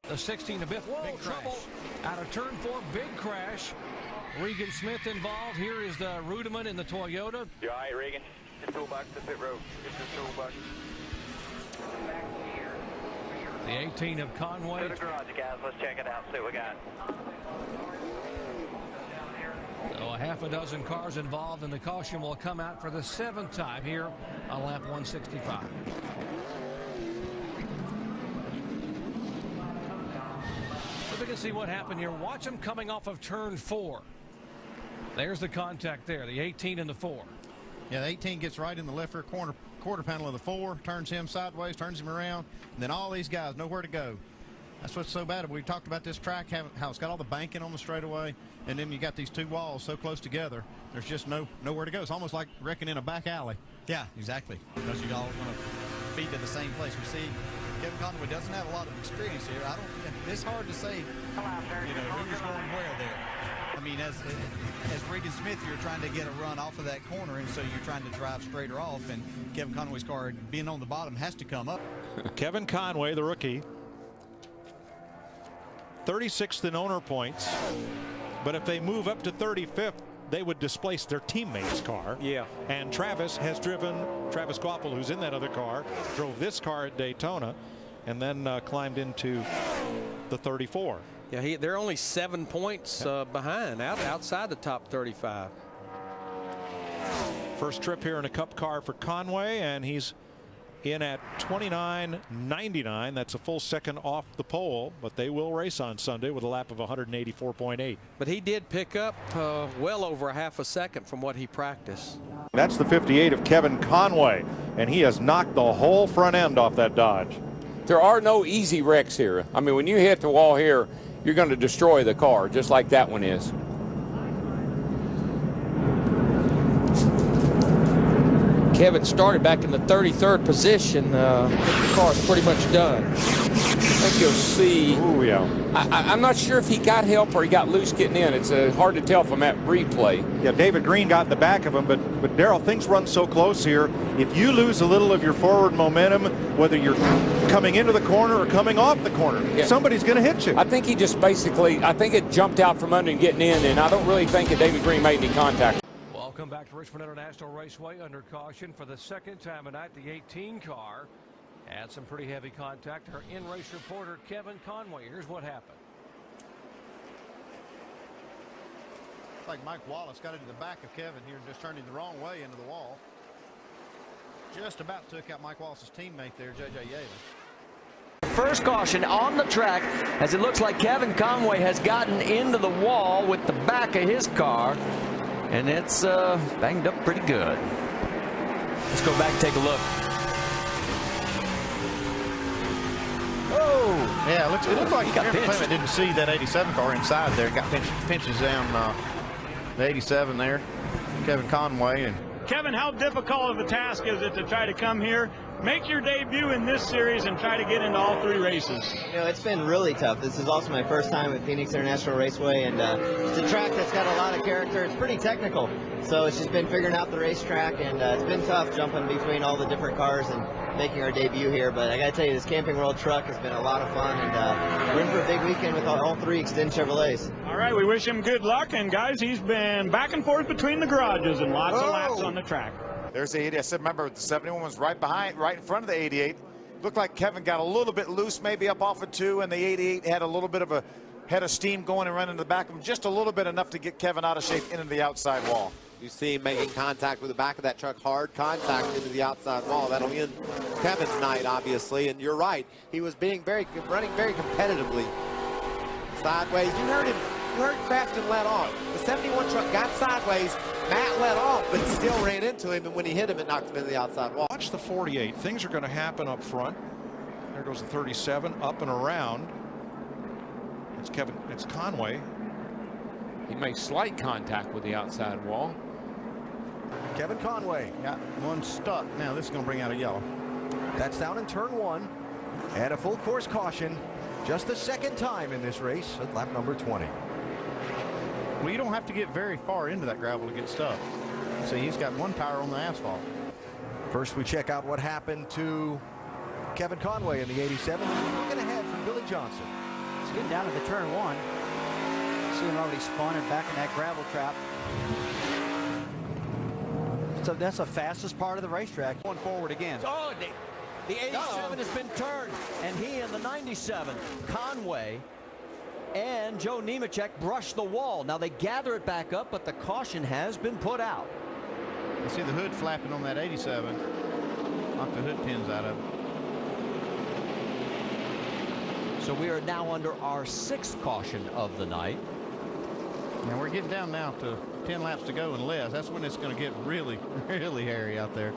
The 16 to bit. Whoa, big trouble out of turn 4. Big crash. Regan Smith involved. Here is the Rudiman in the Toyota. You all right, Regan? Get the toolbox to the pit road. Get the toolbox. The 18 of Conway. To the garage, guys. Let's check it out. See what we got. So a half a dozen cars involved, and the caution will come out for the 7th time here on lap 165. So we can see what happened here. Watch them coming off of turn 4. There's the contact there, the 18 and the 4. Yeah, the 18 gets right in the left rear quarter panel of the 4, turns him sideways, turns him around, and then all these guys know where to go. That's what's so bad. We talked about this track, how it's got all the banking on the straightaway, and then you got these 2 walls so close together. There's just nowhere to go. It's almost like wrecking in a back alley. Yeah, exactly. Because you all want to feed to the same place. We see Kevin Conway doesn't have a lot of experience here. It's hard to say, who's going where there. I mean, as Regan Smith, you're trying to get a run off of that corner, and so you're trying to drive straighter off, and Kevin Conway's car, being on the bottom, has to come up. Kevin Conway, the rookie, 36th in owner points, but if they move up to 35th, they would displace their teammate's car. Yeah. And Travis Goppel, who's in that other car, drove this car at Daytona, and then climbed into the 34. Yeah, they're only 7 points behind, outside the top 35. First trip here in a Cup car for Conway, and he's in at 29.99. That's a full second off the pole, but they will race on Sunday with a lap of 184.8. But he did pick up well over a half a second from what he practiced. That's the 58 of Kevin Conway, and he has knocked the whole front end off that Dodge. There are no easy wrecks here. I mean, when you hit the wall here, you're going to destroy the car, just like that one is. Kevin started back in the 33rd position. The car's pretty much done. I think you'll see. Ooh, yeah. I'm not sure if he got help or he got loose getting in. It's hard to tell from that replay. Yeah, David Green got in the back of him, but Darrell, things run so close here. If you lose a little of your forward momentum, whether you're coming into the corner or coming off the corner, somebody's going to hit you. I think he just basically, I think it jumped out from under and getting in, and I don't really think that David Green made any contact. Welcome back to Richmond International Raceway. Under caution for the 2nd time tonight, the 18 car had some pretty heavy contact. Our in-race reporter, Kevin Conway. Here's what happened. It's like Mike Wallace got into the back of Kevin here and just turned him the wrong way into the wall. Just about took out Mike Wallace's teammate there, J.J. Yaley. First caution on the track, as it looks like Kevin Conway has gotten into the wall with the back of his car, and it's banged up pretty good. Let's go back and take a look. Oh! Yeah, it looked like Aaron Clement didn't see that 87 car inside there. Got pinches down the 87 there. Kevin Conway. And Kevin, how difficult of a task is it to try to come here, make your debut in this series, and try to get into all 3 races? You know, it's been really tough. This is also my first time at Phoenix International Raceway, and it's a track that's got a lot of character. It's pretty technical, so it's just been figuring out the racetrack, and it's been tough jumping between all the different cars and making our debut here. But I got to tell you, this Camping World truck has been a lot of fun, and we're in for a big weekend with all 3 Extend Chevrolets. All right, we wish him good luck, and guys, he's been back and forth between the garages and lots of laps on the track. There's the 80. I said, remember, the 71 was right in front of the 88. Looked like Kevin got a little bit loose, maybe up off of 2, and the 88 had a little bit of a head of steam going and running to the back of him, just a little bit, enough to get Kevin out of shape into the outside wall. You see him making contact with the back of that truck, hard contact into the outside wall. That'll end Kevin's night, obviously, and you're right. He was running very competitively. Sideways, you heard Crafton let off. The 71 truck got sideways, Matt let off, but still ran into him, and when he hit him, it knocked him into the outside wall. Watch the 48. Things are going to happen up front. There goes the 37, up and around. It's Conway. He makes slight contact with the outside wall. Kevin Conway got one stuck. Now this is going to bring out a yellow. That's down in turn 1, and a full course caution. Just the 2nd time in this race at lap number 20. Well, you don't have to get very far into that gravel to get stuck. See, he's got 1 tire on the asphalt. First, we check out what happened to Kevin Conway in the 87. Looking ahead from Billy Johnson. He's getting down to the turn one. See him already spun and back in that gravel trap. So that's the fastest part of the racetrack. Going forward again. Oh, the 87 has been turned, and he and the 97, Conway and Joe Nemechek, brush the wall. Now they gather it back up, but the caution has been put out. You see the hood flapping on that 87. Knock the hood pins out of it. So we are now under our 6th caution of the night. And we're getting down now to 10 laps to go and less. That's when it's going to get really, really hairy out there.